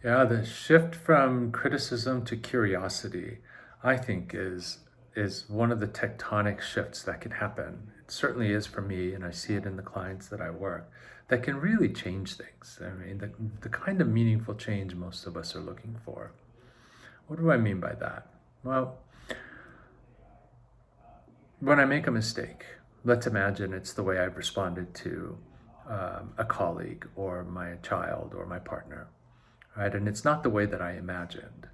Yeah, the shift from criticism to curiosity, I think, is one of the tectonic shifts that can happen. It certainly is for me, and I see it in the clients that I work, that can really change things. I mean, the kind of meaningful change most of us are looking for. What do I mean by that? Well, when I make a mistake, let's imagine it's the way I've responded to a colleague or my child or my partner, right? And it's not the way that I imagined.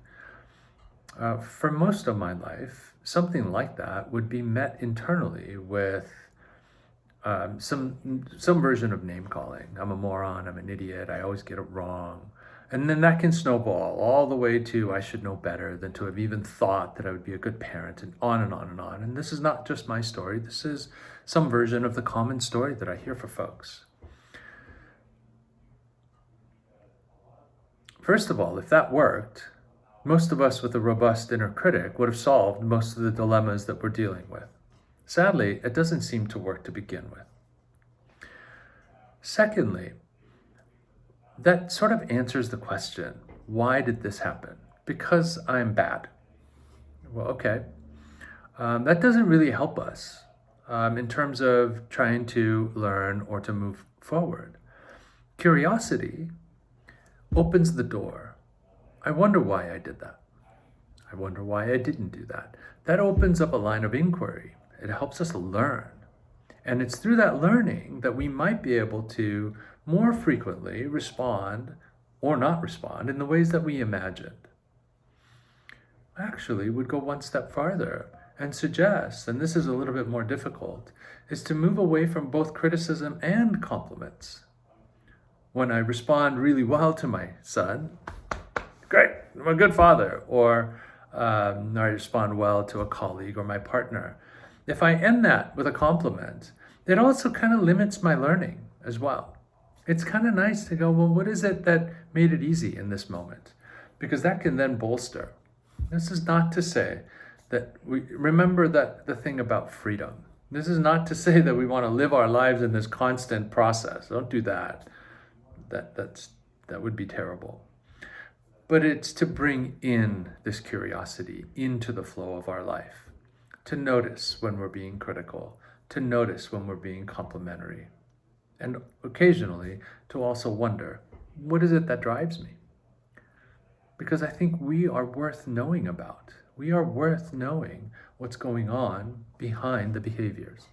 For most of my life, something like that would be met internally with some version of name calling. I'm a moron. I'm an idiot. I always get it wrong. And then that can snowball all the way to I should know better than to have even thought that I would be a good parent, and on and on and on. And this is not just my story. This is some version of the common story that I hear for folks. First of all, if that worked, most of us with a robust inner critic would have solved most of the dilemmas that we're dealing with. Sadly, it doesn't seem to work to begin with. Secondly, that sort of answers the question, why did this happen? Because I'm bad. Well, okay. That doesn't really help us in terms of trying to learn or to move forward. Curiosity opens the door. I wonder why I did that. I wonder why I didn't do that. That opens up a line of inquiry. It helps us learn. And it's through that learning that we might be able to more frequently respond or not respond in the ways that we imagined. I actually would go one step farther and suggest, and this is a little bit more difficult, is to move away from both criticism and compliments. When I respond really well to my son, great, I'm a good father, or I respond well to a colleague or my partner. If I end that with a compliment, it also kind of limits my learning as well. It's kind of nice to go, well, what is it that made it easy in this moment? Because that can then bolster. This is not to say that we remember that the thing about freedom. This is not to say that we want to live our lives in this constant process. Don't do that. That would be terrible. But it's to bring in this curiosity into the flow of our life, to notice when we're being critical, to notice when we're being complimentary, and occasionally to also wonder, what is it that drives me? Because I think we are worth knowing about. We are worth knowing what's going on behind the behaviors.